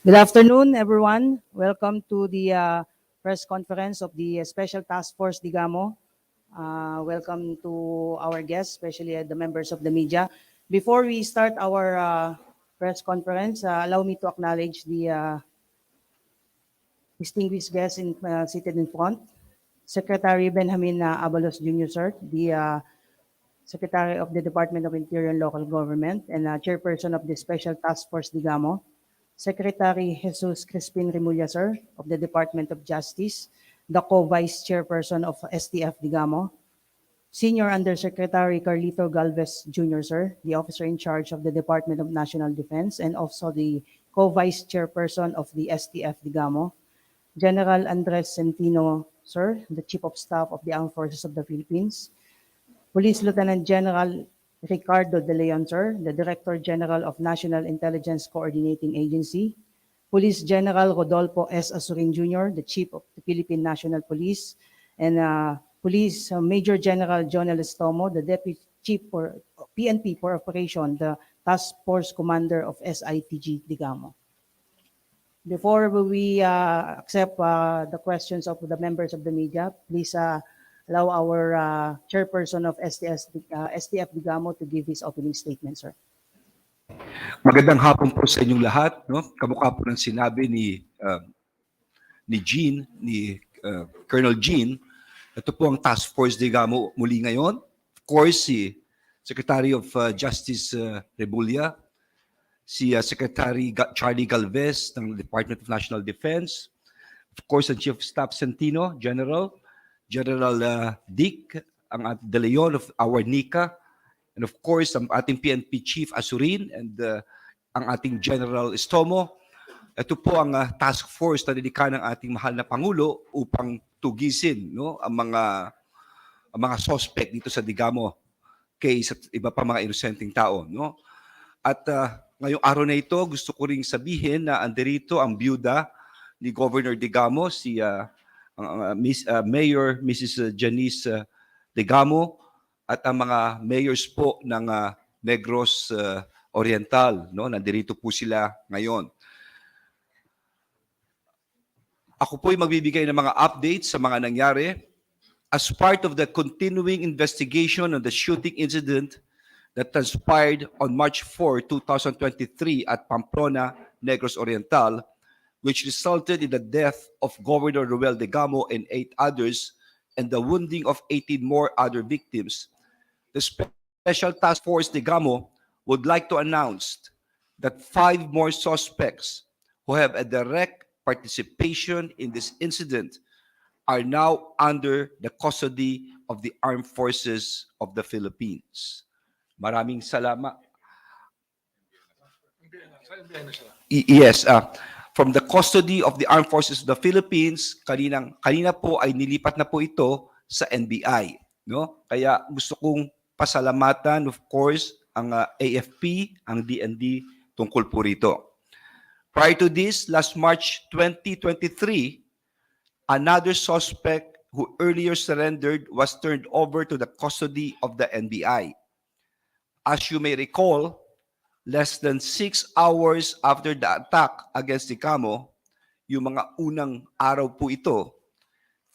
Good afternoon, everyone. Welcome to the press conference of the Special Task Force Degamo. Welcome to our guests, especially the members of the media. Before we start our press conference, allow me to acknowledge the distinguished guests seated in front. Secretary Benjamin Abalos Jr., sir, the Secretary of the Department of Interior and Local Government and Chairperson of the Special Task Force Degamo. Secretary Jesus Crispin Remulla, sir, of the Department of Justice, the co-vice chairperson of STF Degamo, Senior Undersecretary Carlito Galvez Jr., sir, the officer in charge of the Department of National Defense, and also the co-vice chairperson of the STF Degamo, General Andres Centino, sir, the Chief of Staff of the Armed Forces of the Philippines, Police Lieutenant General Ricardo De Leon, sir, the Director General of National Intelligence Coordinating Agency, Police General Rodolfo S. Asurin Jr., the Chief of the Philippine National Police, and Police Major General John Elistomo, the Deputy Chief for PNP for Operation, the Task Force Commander of SITG Degamo. Before we accept the questions of the members of the media, please allow our chairperson of STF Degamo to give his opening statement, sir. Magandang hapon po sa inyong lahat, no? Kamukha po ng sinabi ni Jean, Colonel Jean, ito po ang Task Force Degamo muli ngayon. Of course, si Secretary of Justice Remulla, si Secretary Charlie Galvez ng Department of National Defense, of course, ang Chief of Staff Centino, General Dick, ang De Leon of our NICA, and of course, ang ating PNP Chief Asurin and ang ating General Estomo. Ito po ang task force na dedika ng ating mahal na Pangulo upang tugisin, no, ang mga suspect dito sa Degamo case at iba pa mga inosenteng tao. No? At ngayong araw na ito, gusto ko ring sabihin na andirito ang byuda ni Governor Degamo, si Mayor Mrs. Janice Degamo, at ang mga mayors po ng Negros Oriental, no? Nandirito po sila ngayon. Ako po ay magbibigay ng mga updates sa mga nangyari as part of the continuing investigation on the shooting incident that transpired on March 4, 2023 at Pamplona, Negros Oriental, which resulted in the death of Governor Ruel Degamo and 8 others and the wounding of 18 more other victims. The Special Task Force Degamo would like to announce that 5 more suspects who have a direct participation in this incident are now under the custody of the Armed Forces of the Philippines. Maraming salamat. Yes, from the custody of the Armed Forces of the Philippines, kanina po ay nilipat na po ito sa NBI, no? Kaya gusto kong pasalamatan, of course, ang AFP, ang DND tungkol po rito. Prior to this, last March 2023, another suspect who earlier surrendered was turned over to the custody of the NBI. As you may recall, less than 6 hours after the attack against Degamo, yung mga unang araw po ito,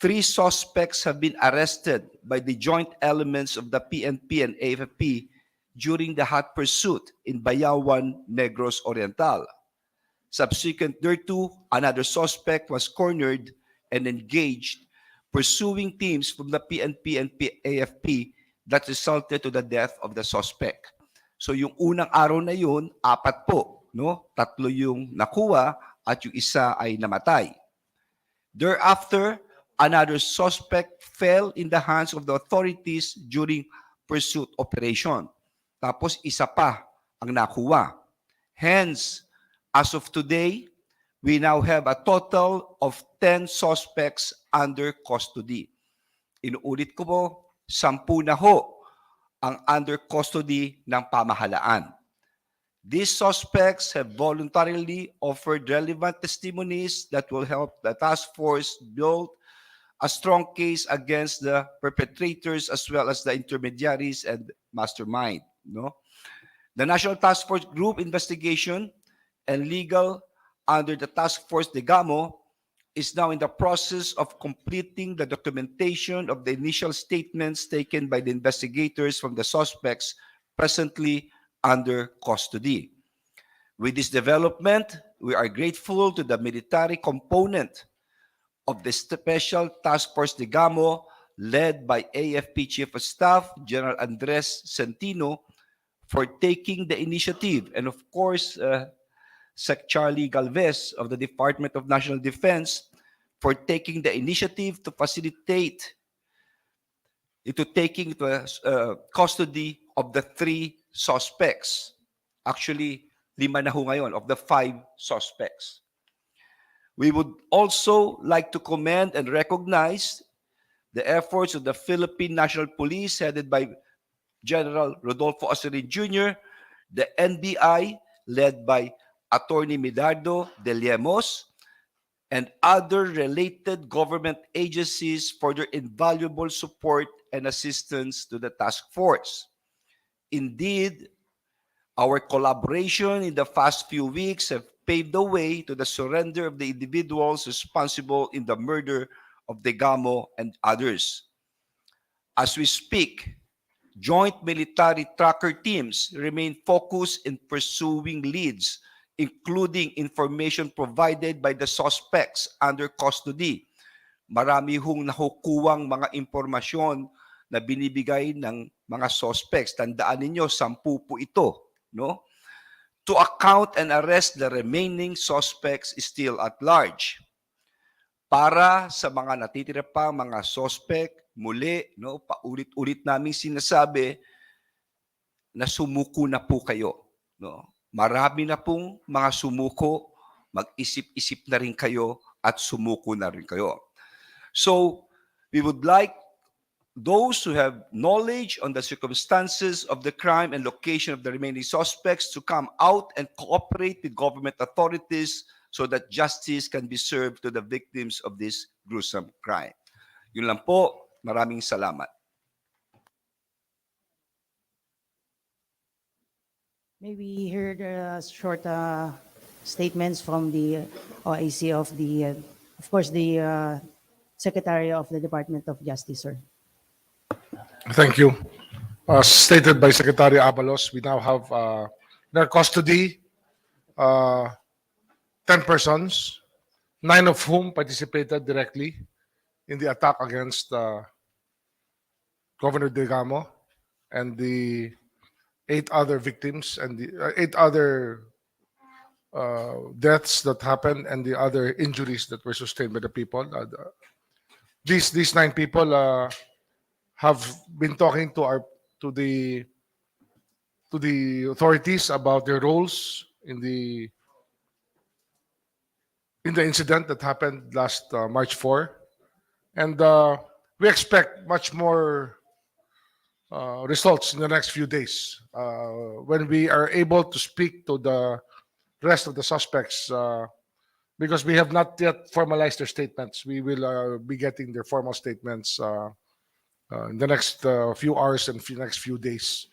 3 suspects have been arrested by the joint elements of the PNP and AFP during the hot pursuit in Bayawan, Negros Oriental. Subsequent thereto, another suspect was cornered and engaged, pursuing teams from the PNP and AFP that resulted to the death of the suspect. So yung unang araw na yun, 4 po, no? 3 yung nakuha at yung isa ay namatay. Thereafter, another suspect fell in the hands of the authorities during pursuit operation. Tapos isa pa ang nakuha. Hence, as of today, we now have a total of 10 suspects under custody. Inuulit ko po, 10 na ho ang under custody ng pamahalaan. These suspects have voluntarily offered relevant testimonies that will help the task force build a strong case against the perpetrators as well as the intermediaries and mastermind. No? The National Task Force Group investigation and legal under the Task Force Degamo is now in the process of completing the documentation of the initial statements taken by the investigators from the suspects presently under custody. With this development, we are grateful to the military component of the Special Task Force Degamo, led by AFP Chief of Staff General Andres Centino, for taking the initiative, and of course, Sec Charlie Galvez of the Department of National Defense for taking the initiative to facilitate into taking the custody of the 3 suspects. Actually, 5 na ho ngayon of the 5 suspects. We would also like to commend and recognize the efforts of the Philippine National Police headed by General Rodolfo Aserin Jr., the NBI led by Attorney Midardo de Lemos, and other related government agencies for their invaluable support and assistance to the task force. Indeed, our collaboration in the past few weeks have paved the way to the surrender of the individuals responsible in the murder of Degamo and others. As we speak, joint military tracker teams remain focused in pursuing leads, including information provided by the suspects under custody. Marami hong nakukuwang mga impormasyon na binibigay ng mga suspects. Tandaan ninyo, 10 po ito, no? To account and arrest the remaining suspects still at large. Para sa mga natitira pa mga suspect, muli, no, paulit-ulit namin sinasabi na sumuko na po kayo, no? Marami na pong mga sumuko, mag-isip-isip na rin kayo at sumuko na rin kayo. So, we would like those who have knowledge on the circumstances of the crime and location of the remaining suspects to come out and cooperate with government authorities so that justice can be served to the victims of this gruesome crime. Yun lang po. Maraming salamat. May we hear the short statements from the OIC of the, of course, the Secretary of the Department of Justice, sir. Thank you. As stated by Secretary Abalos, we now have in our custody 10 persons, 9 of whom participated directly in the attack against Governor Degamo, and the 8 other victims and the 8 other deaths that happened and the other injuries that were sustained by the people. These 9 people have been talking to the authorities about their roles in the incident that happened last March 4, and we expect much more results in the next few days when we are able to speak to the rest of the suspects, because we have not yet formalized their statements. We will be getting their formal statements in the next few hours and next few days.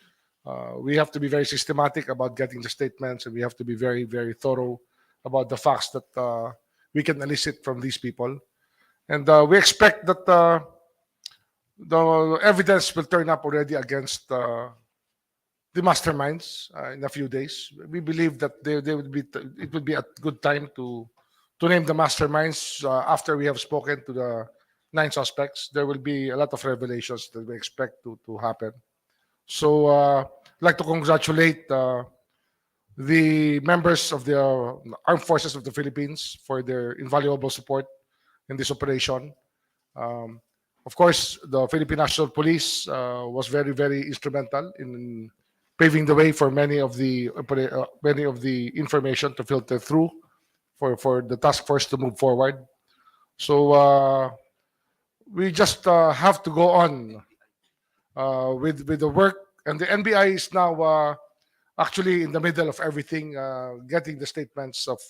We have to be very systematic about getting the statements, and we have to be very, very thorough about the facts that we can elicit from these people. And we expect that the evidence will turn up already against the masterminds in a few days. We believe that it would be a good time to name the masterminds after we have spoken to the 9 suspects. There will be a lot of revelations that we expect to happen. So I'd like to congratulate the members of the Armed Forces of the Philippines for their invaluable support in this operation. Of course, the Philippine National Police was very, very instrumental in paving the way for many of the information to filter through for the task force to move forward. So we just have to go on with the work, and the NBI is now actually in the middle of everything, getting the statements of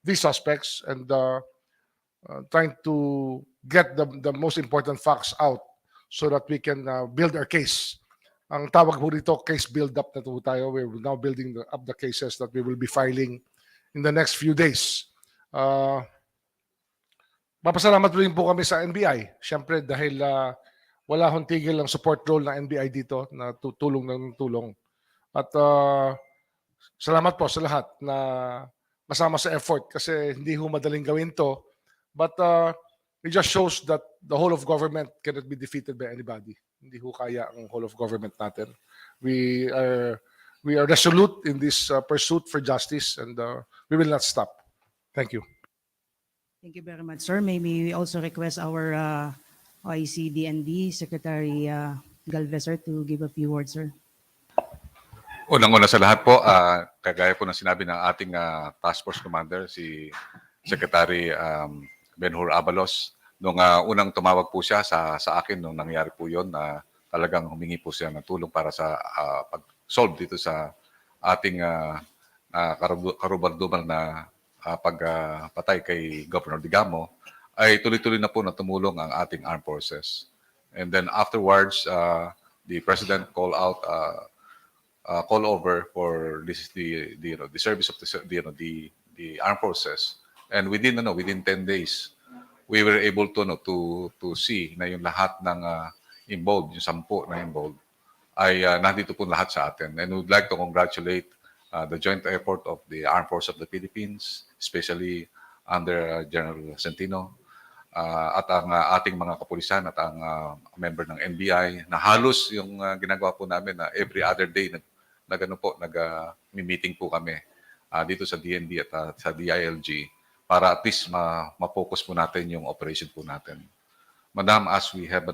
these suspects and trying to get the most important facts out so that we can build our case. Ang tawag po dito, case build-up na po tayo. We're now building up the cases that we will be filing in the next few days. Uh, Mapasalamat rin po kami sa NBI. Siyempre dahil wala hong tigil ang support role ng NBI dito na tulong ng tulong. At salamat po sa lahat na kasama sa effort kasi hindi ho madaling gawin to. But it just shows that the whole of government cannot be defeated by anybody. Hindi ho kaya ang whole of government natin. We are resolute in this pursuit for justice and we will not stop. Thank you. Thank you very much, sir. May we also request our OIC DND Secretary Galvez, sir, to give a few words, sir. Unang-una sa lahat po, kagaya po ng sinabi ng ating Task Force Commander, si Secretary Benhur Abalos, nung unang tumawag po siya sa akin nung nangyari po yon na talagang humingi po siya ng tulong para sa pag-solve dito sa ating karubar-dubar na pagpatay kay Governor Degamo, ay tuloy-tuloy na po na tumulong ang ating armed forces. And then afterwards, the President called out call over for the service of the armed forces, and within 10 days we were able to see na yung lahat ng involved, yung 10 na involved ay nandito po lahat sa atin, and we'd like to congratulate the joint effort of the Armed Forces of the Philippines, especially under General Centino, at ang ating mga kapulisan at ang member ng NBI na halos yung ginagawa po namin na every other day nag-meeting po kami dito sa DND at sa DILG para at least ma-focus po natin yung operation po natin. Madam, as we have,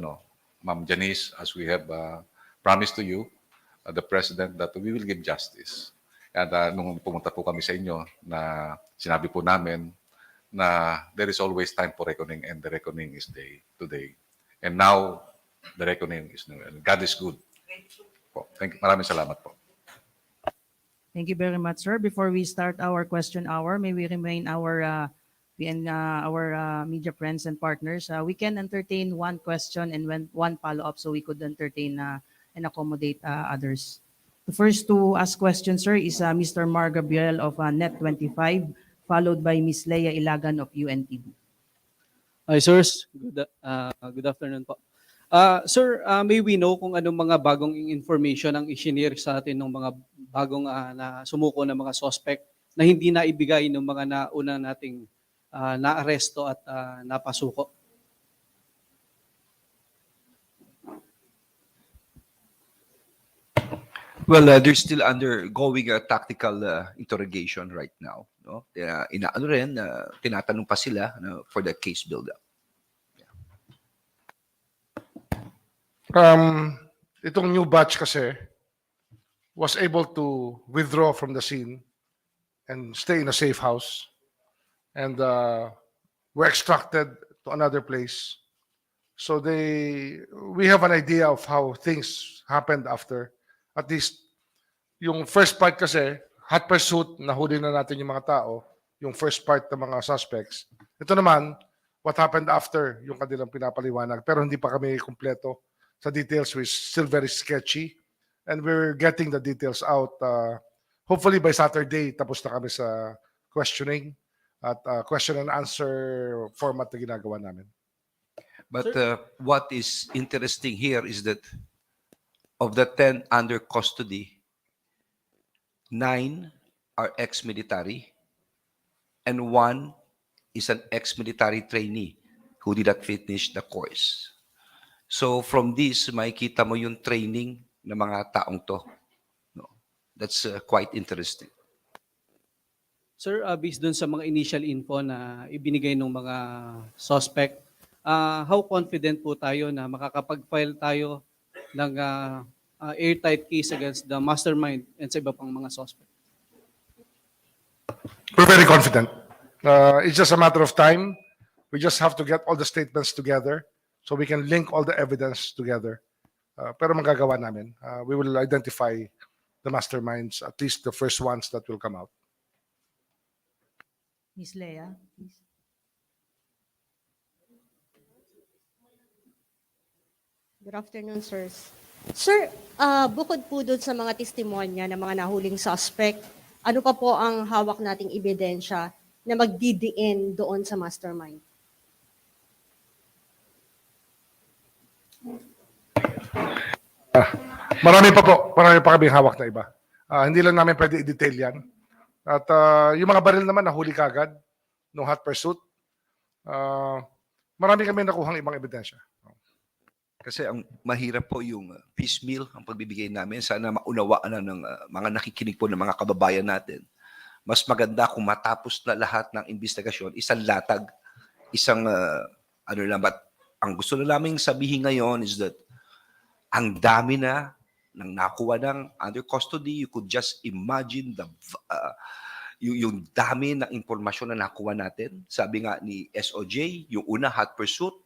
Ma'am Janice, as we have promised to you, the President, that we will give justice. At nung pumunta po kami sa inyo, na sinabi po namin na there is always time for reckoning, and the reckoning is today. And now, the reckoning is new. And God is good. Thank you. Maraming salamat po. Thank you very much, sir. Before we start our question hour, may we remind our media friends and partners, we can entertain one question and one follow-up so we could entertain and accommodate others. The first to ask questions, sir, is Mr. Mar Gabriel of Net25, followed by Ms. Leia Ilagan of UNTV. Hi, sirs. Good afternoon po. Sir, may we know kung anong mga bagong information ang isinir sa atin ng mga bagong na sumuko ng mga suspect na hindi na ibigay ng mga nauna nating naaresto at napasuko? Well, they're still undergoing a tactical interrogation right now. No? Tinatanong pa sila for the case build-up. Itong new batch kasi was able to withdraw from the scene and stay in a safe house, and were extracted to another place. So we have an idea of how things happened after. At least yung first part kasi, hot pursuit, nahuli na natin yung mga tao, yung first part ng mga suspects. Ito naman, what happened after, yung kanilang pinapaliwanag. Pero hindi pa kami kumpleto sa details, which is still very sketchy. And we're getting the details out. Hopefully by Saturday, tapos na kami sa questioning at question and answer format na ginagawa namin. But what is interesting here is that of the 10 under custody, 9 are ex-military and 1 is an ex-military trainee who did not finish the course. So from this, makikita mo yung training ng mga taong to. No? That's quite interesting. Sir, based dun sa mga initial info na ibinigay ng mga suspect, how confident po tayo na makakapag-file tayo ng airtight case against the mastermind and sa iba pang mga suspect? We're very confident. It's just a matter of time. We just have to get all the statements together so we can link all the evidence together. Pero magagawa namin. We will identify the masterminds, at least the first ones that will come out. Ms. Leia, please. Good afternoon, sirs. Sir, bukod po doon sa mga testimonya ng mga nahuling suspect, ano pa po ang hawak nating ebidensya na magdidiin doon sa mastermind? Marami pa kaming hawak na iba. Hindi lang namin pwede i-detail yan. At yung mga baril naman nahuli kagad nung hot pursuit. Marami kami nakuhang ibang ebidensya. Kasi ang mahirap po yung piecemeal ang pagbibigay namin. Sana maunawaan na ng mga nakikinig po ng mga kababayan natin. Mas maganda kung matapos na lahat ng investigasyon, isang latag, isang ano lang. But ang gusto na namin sabihin ngayon is that ang dami na ng nakuha ng under custody. You could just imagine yung dami ng impormasyon na nakuha natin. Sabi nga ni SOJ, yung una hot pursuit.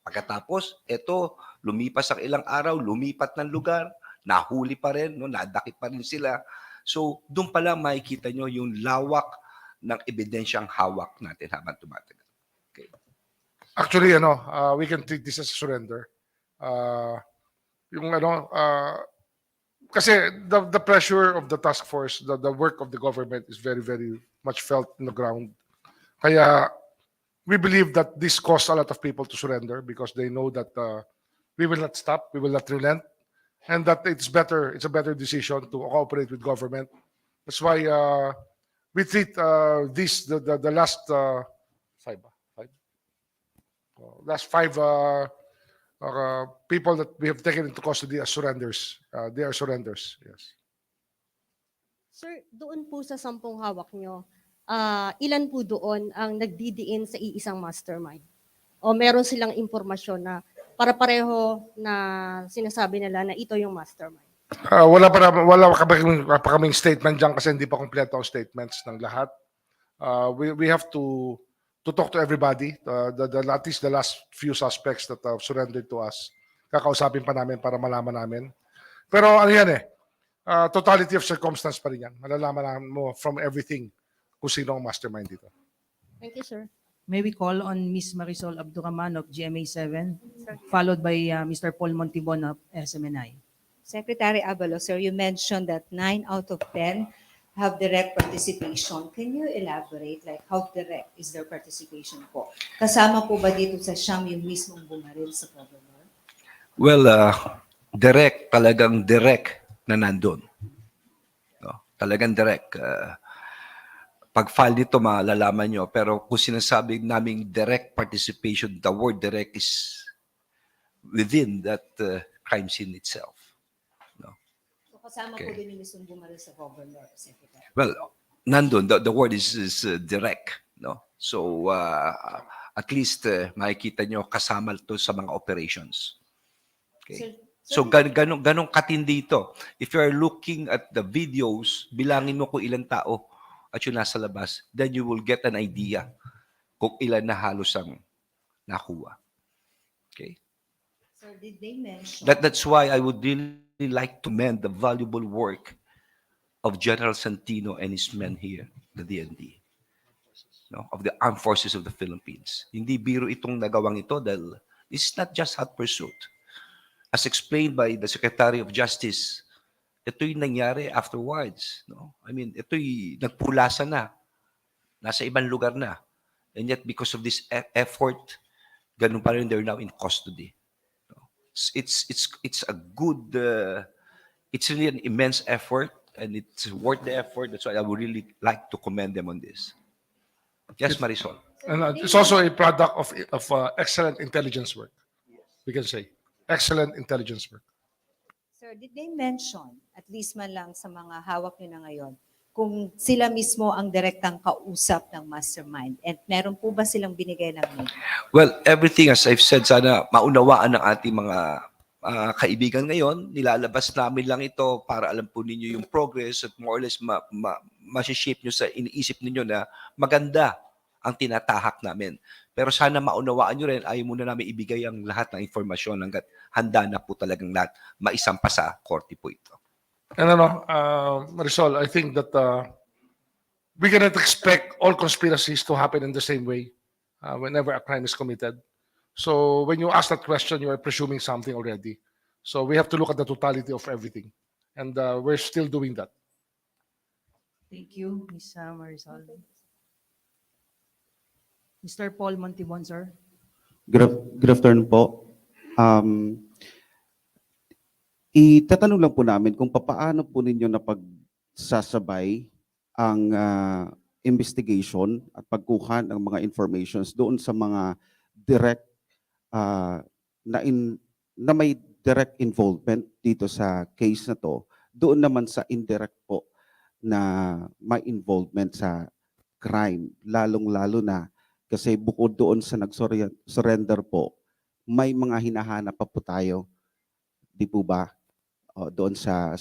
Pagkatapos, eto, lumipas ang ilang araw, lumipat ng lugar, nahuli pa rin, no, nadakip pa rin sila. So, doon pa lang makikita nyo yung lawak ng ebidensyang hawak natin habang tumatagal. Okay. Actually, we can treat this as surrender. Kasi the pressure of the task force, the work of the government is very, very much felt in the ground. Kaya we believe that this caused a lot of people to surrender because they know that we will not stop, we will not relent, and that it's a better decision to cooperate with government. That's why we treat the last five people that we have taken into custody as surrenders. They are surrenders, yes. Sir, doon po sa 10 hawak nyo, ilan po doon ang nagdidiin sa iisang mastermind? O meron silang impormasyon na para pareho na sinasabi nila na ito yung mastermind? Wala pa kaming statement dyan kasi hindi pa kompleto ang statements ng lahat. We have to talk to everybody, at least the last few suspects that have surrendered to us. Kakausapin pa namin para malaman namin. Pero ano yan totality of circumstance pa rin yan. Malalaman mo from everything kung sino ang mastermind dito. Thank you, sir. May we call on Ms. Marisol Abduraman of GMA7, followed by Mr. Paul Montibon of SMNI. Secretary Abalos, sir, you mentioned that 9 out of 10 have direct participation. Can you elaborate, like how direct is their participation po? Kasama po ba dito sa siyam yung mismong bumaril sa governor? Well, talagang direct na nandun. No? Talagang direct. Pag-file nito, malalaman nyo. Pero kung sinasabi naming direct participation, the word direct is within that crime scene itself. No? So kasama Okay. po din yung mismong bumaril sa governor, Secretary? Well, nandun, the word is direct. No? So, at least makikita nyo kasama to sa mga operations. Okay. So, ganong katindi ito. If you're looking at the videos, bilangin mo kung ilang tao at yung nasa labas, then you will get an idea kung ilan na halos ang nakuha. Okay? Sir, did they mention? That's why I would really like to commend the valuable work of General Santino and his men here, the DND, no, of the Armed Forces of the Philippines. Hindi biro itong nagawang ito dahil this is not just hot pursuit. As explained by the Secretary of Justice, ito'y nangyari afterwards. No? I mean, ito'y nagpulasa na. Nasa ibang lugar na. And yet, because of this effort, ganun pa rin, they're now in custody. No? It's a good, it's really an immense effort, and it's worth the effort. That's why I would really like to commend them on this. Yes, Marisol. And it's also a product of excellent intelligence work. We can say excellent intelligence work. Sir, did they mention, at least man lang sa mga hawak nyo na ngayon, kung sila mismo ang direktang kausap ng mastermind? And meron po ba silang binigay ng name? Well, everything as I've said, sana maunawaan ng ating mga kaibigan ngayon. Nilalabas namin lang ito para alam po ninyo yung progress at more or less masishape nyo sa iniisip ninyo na maganda ang tinatahak namin. Pero sana maunawaan nyo rin, ayaw muna namin ibigay ang lahat ng informasyon hanggat handa na po talagang lahat maisampa sa korte po ito. And Marisol, I think that we cannot expect all conspiracies to happen in the same way whenever a crime is committed. So when you ask that question, you are presuming something already. So we have to look at the totality of everything. And we're still doing that. Thank you, Ms. Marisol. Mr. Paul Montibon, sir. Good afternoon po. Um, Itatanong lang po namin kung papaano po ninyo napagsasabay ang investigation at pagkuha ng mga informations doon sa mga direct ah, na may direct involvement dito sa case na to, doon naman sa indirect po na may involvement sa crime, lalong-lalo na kasi bukod doon sa nag-surrender po, may mga hinahanap pa po tayo, di po ba? O, doon sa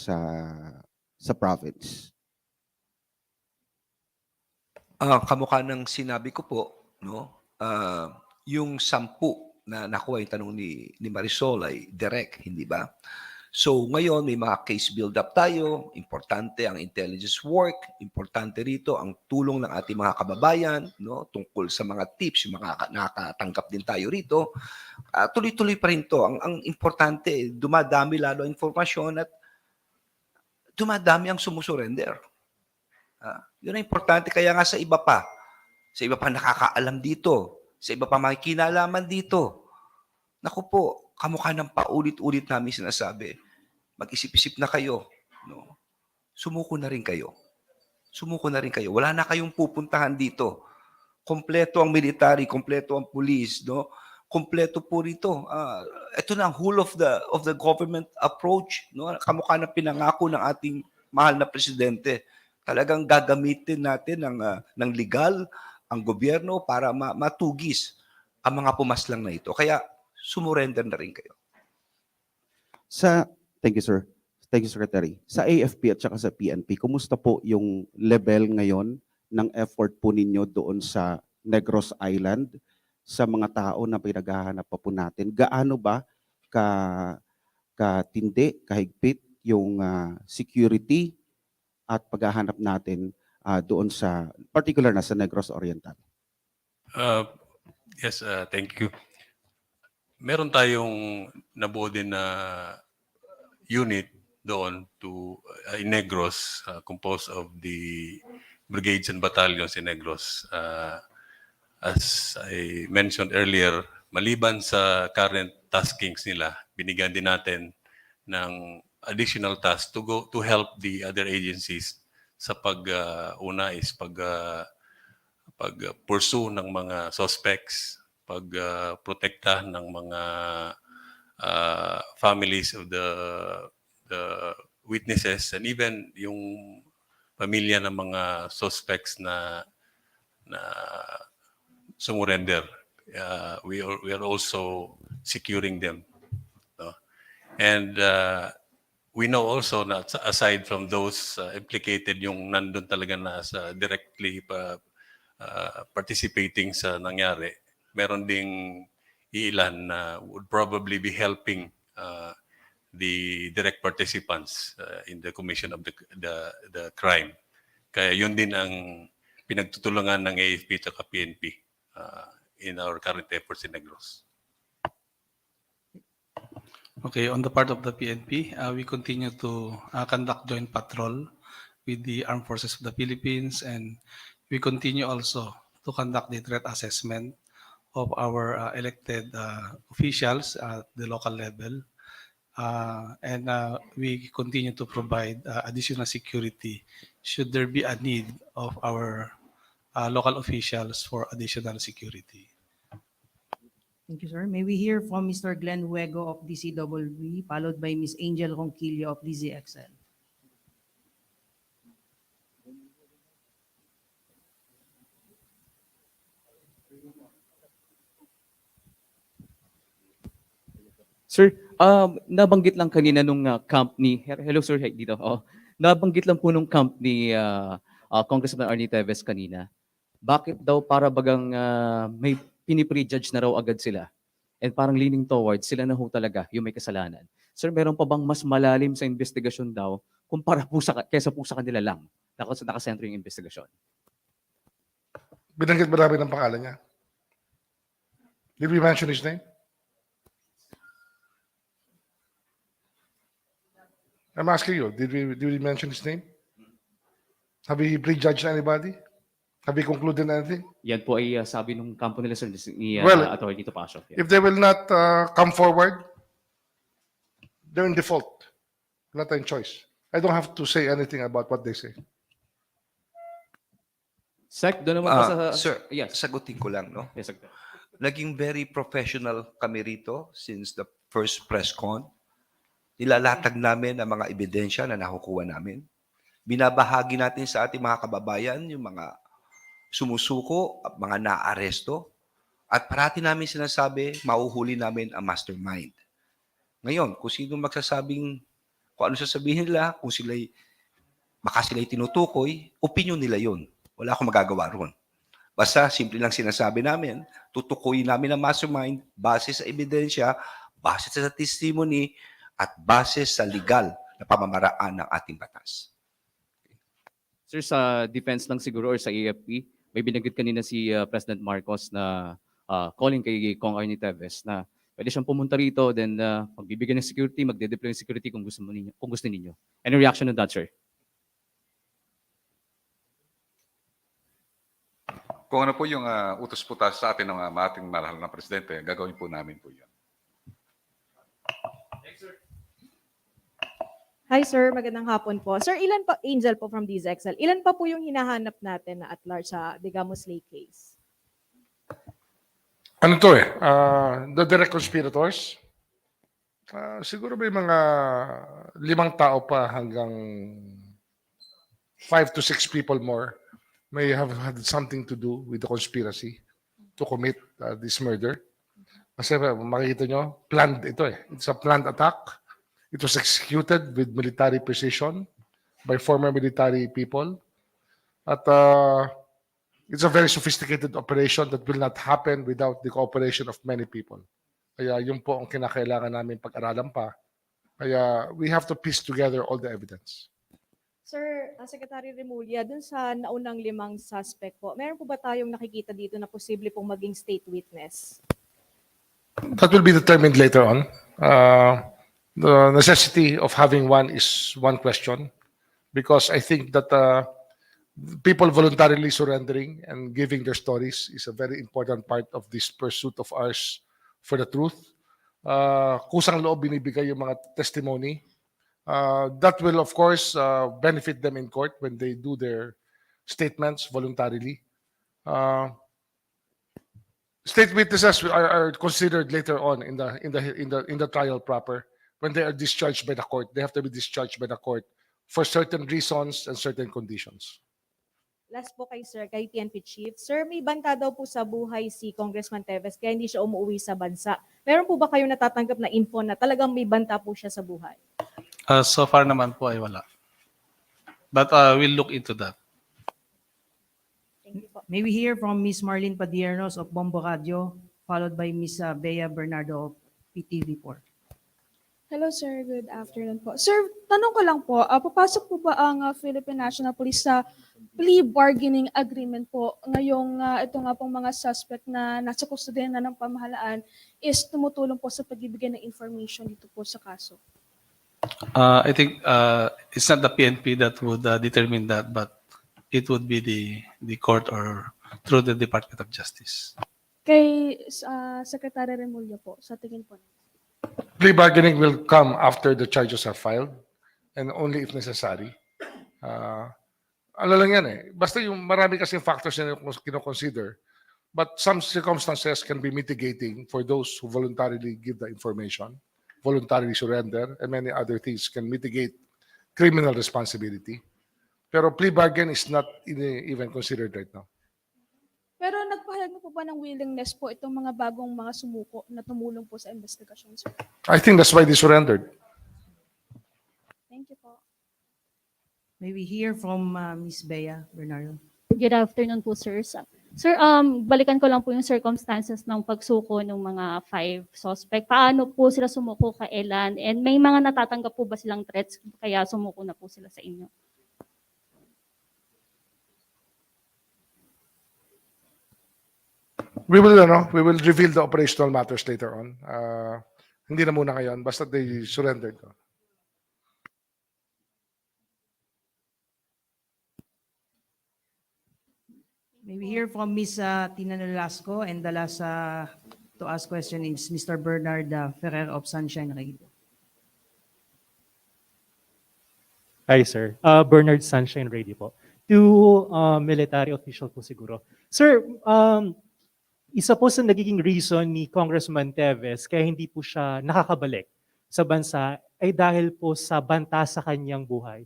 province. Kamukha ng sinabi ko po, no? Yung 10 na nakuha yung tanong ni Marisol ay direct, hindi ba? So ngayon may mga case build-up tayo, importante ang intelligence work, importante rito ang tulong ng ating mga kababayan, no? Tungkol sa mga tips, yung mga nakakatanggap din tayo rito. Tuloy-tuloy pa rin to. Ang importante, dumadami lalo ang informasyon at dumadami ang sumusurrender. Yun ang importante. Kaya nga sa iba pa nakakaalam dito, sa iba pa makikinalaman dito. Naku po, kamukha ng paulit-ulit namin sinasabi, mag-isip-isip na kayo. No? Sumuko na rin kayo. Sumuko na rin kayo. Wala na kayong pupuntahan dito. Kompleto ang military, kompleto ang police, no? Kompleto po rito. Ito na ang whole of the government approach, no? Kamukha ng pinangako ng ating mahal na presidente. Talagang gagamitin natin ng legal ang gobyerno para matugis ang mga pumaslang na ito. Kaya sumurrender na rin kayo. Thank you, sir. Thank you, Secretary. Sa AFP at saka sa PNP, kumusta po yung level ngayon ng effort po ninyo doon sa Negros Island sa mga tao na pinaghahanap pa po natin? Gaano ba katindi, kahigpit yung security at paghahanap natin doon sa, particular na sa Negros Oriental? Yes, thank you. Meron tayong nabuo din na unit doon in Negros, composed of the brigades and battalions in Negros. As I mentioned earlier, maliban sa current taskings nila, binigyan din natin ng additional task to help the other agencies sa pag-pursue ng mga suspects, pag-protekta ng mga families of the witnesses, and even yung pamilya ng mga suspects na sumurrender. We are also securing them. No? And we know also na aside from those implicated, yung nandun talaga na directly participating sa nangyari, meron ding ilan na would probably be helping the direct participants in the commission of the crime. Kaya yun din ang pinagtutulungan ng AFP at PNP in our current efforts in Negros. Okay, on the part of the PNP, we continue to conduct joint patrol with the Armed Forces of the Philippines, and we continue also to conduct the threat assessment of our elected officials at the local level. And we continue to provide additional security should there be a need of our local officials for additional security. Thank you, sir. May we hear from Mr. Glenn Huego of DCWB, followed by Ms. Angel Ronquillo of DZXL. Sir, nabanggit lang kanina nung camp ni, hello sir, dito. Nabanggit lang po nung camp ni Congressman Arnie Teves kanina. Bakit daw para bagang may piniprejudge na raw agad sila? And parang leaning towards sila na ho talaga yung may kasalanan. Sir, meron pa bang mas malalim sa investigasyon daw kumpara po kesa po sa kanila lang? Nakasentro yung investigasyon. Binanggit ba namin ang pangalan niya? Did we mention his name? I'm asking you, did we mention his name? Have we prejudged anybody? Have you concluded anything? Yan po ay sabi nung kampo nila, sir, ni Well, Attorney Topacio. Yeah. If they will not come forward, they're in default. Not in choice. I don't have to say anything about what they say. Sec, doon naman po sa... Sir, Yes. sagutin ko lang, no? Yes, sir. Naging very professional kami rito since the first press con. Nilalatag namin ang mga ebidensya na nakukuha namin. Binabahagi natin sa ating mga kababayan yung mga sumusuko at mga naaresto. At parati namin sinasabi, mauhuli namin ang mastermind. Ngayon, kung sino magsasabing, kung ano sasabihin nila, kung baka sila'y tinutukoy, opinion nila yun. Wala akong magagawa ron. Basta, simple lang sinasabi namin, tutukuyin namin ang mastermind base sa ebidensya, base sa testimony, at base sa legal na pamamaraan ng ating batas. Sir, sa defense lang siguro or sa AFP, may binanggit kanina si President Marcos na calling kay Kong Arnie Teves na pwede siyang pumunta rito, then magbibigyan ng security, magde-deploy ng security kung gusto ninyo. Any reaction on that, sir? Kung ano po yung utos po sa atin ng ating mahal na presidente, gagawin po namin po yan. Hi sir, magandang hapon po. Sir, ilan pa, Angel po from DZXL, ilan pa po yung hinahanap natin na at large sa Degamo Slay case? Ano to eh? The direct conspirators? Siguro may mga 5 tao pa hanggang 5 to 6 people more may have had something to do with the conspiracy to commit this murder. Kasi makikita nyo, planned ito eh. It's a planned attack. It was executed with military precision by former military people. At it's a very sophisticated operation that will not happen without the cooperation of many people. Kaya yun po ang kinakailangan namin pag-aralan pa. Kaya we have to piece together all the evidence. Sir, Secretary Remulla, dun sa naunang 5 suspect po, meron po ba tayong nakikita dito na posible pong maging state witness? That will be determined later on. The necessity of having one is one question, because I think that people voluntarily surrendering and giving their stories is a very important part of this pursuit of ours for the truth. Kusang loob binibigay yung mga testimony. That will, of course, benefit them in court when they do their statements voluntarily. State witnesses are considered later on in the trial proper. When they are discharged by the court, they have to be discharged by the court for certain reasons and certain conditions. Last po kay Sir, kay PNP Chief. Sir, may banta daw po sa buhay si Congressman Teves kaya hindi siya umuwi sa bansa. Meron po ba kayong natatanggap na info na talagang may banta po siya sa buhay? So far naman po ay wala. But we'll look into that. Thank you po. May we hear from Ms. Marlene Padiernos of Bombo Radio, followed by Ms. Bea Bernardo of PTV4. Hello sir, good afternoon po. Sir, tanong ko lang po, papasok po ba ang Philippine National Police sa plea bargaining agreement po ngayong ito nga pong mga suspect na nasa kustodiyan na ng pamahalaan is tumutulong po sa pagbibigay ng information dito po sa kaso? I think it's not the PNP that would determine that, but it would be the court or through the Department of Justice. Kay Secretary Remulla po, sa tingin po. Plea bargaining will come after the charges are filed and only if necessary. Ano lang yan eh. Basta yung marami kasing factors na kino-consider. But some circumstances can be mitigating for those who voluntarily give the information, voluntarily surrender, and many other things can mitigate criminal responsibility. Pero plea bargain is not even considered right now. Pero nagpahayag na po ba ng willingness po itong mga bagong mga sumuko na tumulong po sa investigasyon, sir? I think that's why they surrendered. Thank you po. May we hear from Ms. Bea Bernardo? Good afternoon po, sir. Sir, balikan ko lang po yung circumstances ng pagsuko ng mga 5 suspect. Paano po sila sumuko, kailan? And may mga natatanggap po ba silang threats kaya sumuko na po sila sa inyo? We will reveal the operational matters later on. Hindi na muna ngayon, basta they surrendered. May we hear from Ms. Tina Nolasco, and the last to ask question is Mr. Bernard Ferrer of Sunshine Radio. Hi, sir. Bernard Sunshine Radio po. To military official po siguro. Sir, isa po sa nagiging reason ni Congressman Teves kaya hindi po siya nakakabalik sa bansa ay dahil po sa banta sa kanyang buhay.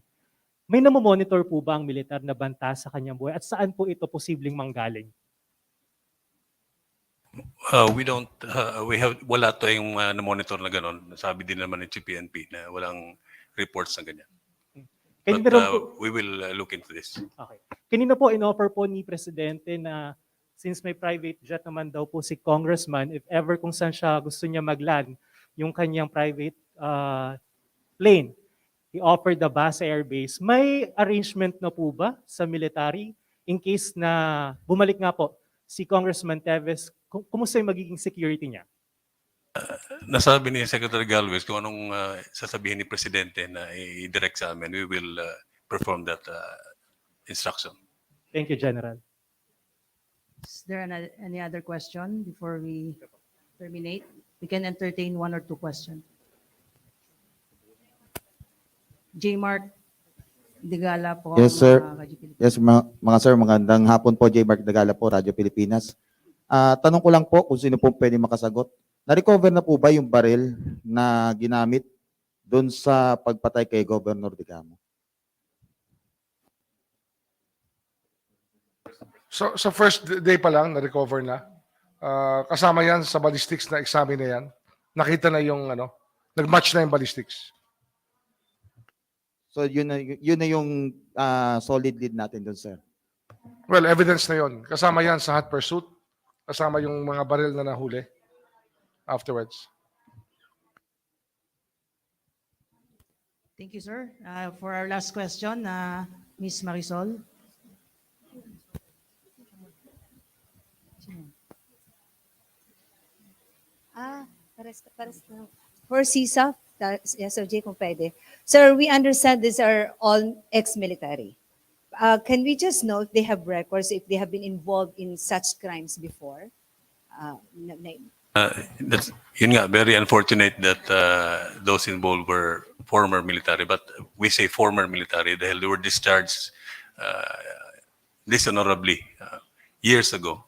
May namomonitor po ba ang militar na banta sa kanyang buhay at saan po ito posibleng manggaling? Wala tayong na-monitor na gano'n. Sabi din naman ng PNP na walang reports na ganyan. But Kanina po, we will look into this. okay. Kanina po inoffer po ni Presidente na since may private jet naman daw po si Congressman, if ever kung saan siya gusto niya magland, yung kanyang private plane, he offered the Basa Air Base. May arrangement na po ba sa military in case na bumalik nga po si Congressman Teves, kumusta yung magiging security niya? Nasabi ni Secretary Galvez kung anong sasabihin ni Presidente na i-direct sa amin, we will perform that instruction. Thank you, General. Is there any other question before we terminate? We can entertain one or two questions. J. Mark Degala po. Yes, sir. Radyo Pilipinas. Yes, mga sir, magandang hapon po. J. Mark Dagala po, Radyo Pilipinas. Tanong ko lang po kung sino po pwede makasagot. Na-recover na po ba yung baril na ginamit doon sa pagpatay kay Governor Degamo? So sa first day pa lang, na-recover na. Kasama yan sa ballistics na examine na yan. Nakita na yung nag-match na yung ballistics. So yun na yung solid lead natin doon, sir. Well, evidence na yon. Kasama yan sa hot pursuit. Kasama yung mga baril na nahuli afterwards. Thank you, sir. For our last question, Ms. Marisol. For CISA, yes, Sir Jay, kung pwede. Sir, we understand these are all ex-military. Can we just know if they have records, if they have been involved in such crimes before? Yun nga, very unfortunate that those involved were former military. But we say former military dahil they were discharged dishonorably years ago.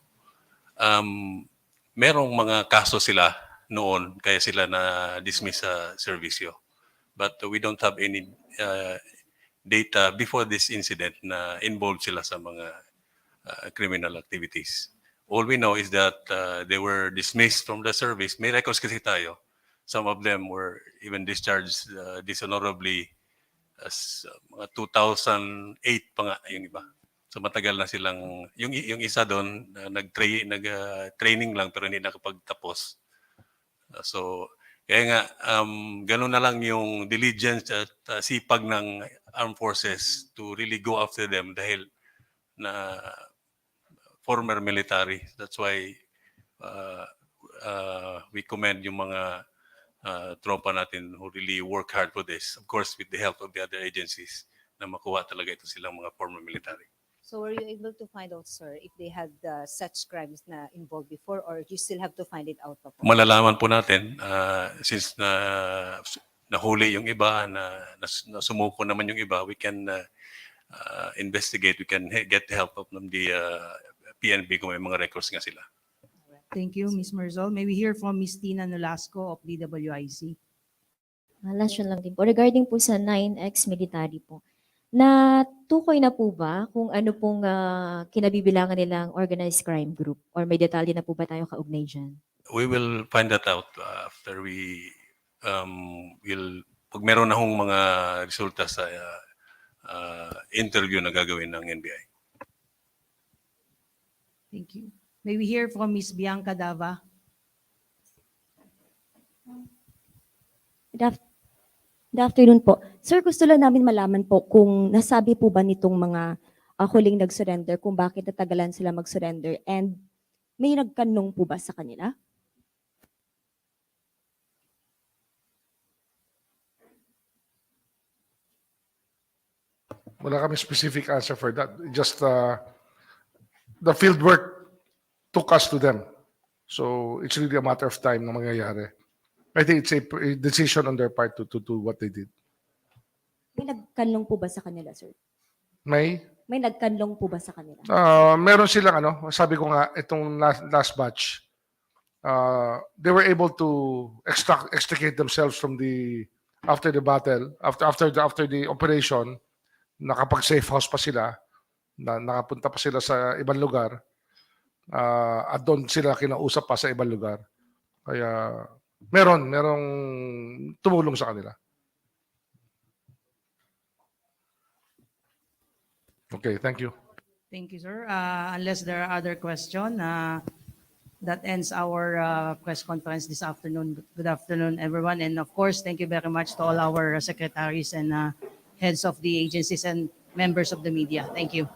Merong mga kaso sila noon, kaya sila na-dismiss sa servisyo. But we don't have any data before this incident na involved sila sa mga criminal activities. All we know is that they were dismissed from the service. May records kasi tayo. Some of them were even discharged dishonorably as mga 2008 pa nga yung iba. So matagal na silang, yung isa doon, nag-training lang pero hindi nakapagtapos. So, kaya nga, ganun na lang yung diligence at sipag ng armed forces to really go after them dahil na former military. That's why we commend yung mga tropa natin who really work hard for this. Of course, with the help of the other agencies na makuha talaga ito silang mga former military. So were you able to find out, sir, if they had such crimes na involved before or you still have to find it out? Malalaman po natin since nahuli yung iba, na sumuko naman yung iba, we can investigate, we can get the help from the PNP kung may mga records nga sila. Thank you, Ms. Marisol. May we hear from Ms. Tina Nolasco of DWIC. Last yun lang din po. Regarding po sa 9 ex-military po, natukoy na po ba kung ano pong kinabibilangan nilang organized crime group or may detalye na po ba tayo kaugnay dyan? We will find that out after we pag meron na hong mga resulta sa interview na gagawin ng NBI. Thank you. May we hear from Ms. Bianca Dava? Good afternoon po. Sir, gusto lang namin malaman po kung nasabi po ba nitong mga huling nag-surrender kung bakit natagalan sila mag-surrender and may nagkanong po ba sa kanila? Wala kami specific answer for that. Just the field work took us to them. So it's really a matter of time na mangyayari. I think it's a decision on their part to do what they did. May nagkanlong po ba sa kanila, sir? May May nagkanlong po ba sa kanila? meron silang sabi ko nga itong last batch, they were able to extricate themselves from after the battle, after the operation, nakapag-safe house pa sila, nakapunta pa sila sa ibang lugar, at doon sila kinausap pa sa ibang lugar. Kaya merong tumulong sa kanila. Okay, thank you. Thank you, sir. Unless there are other questions, that ends our press conference this afternoon. Good afternoon, everyone. And of course, thank you very much to all our secretaries and heads of the agencies and members of the media. Thank you.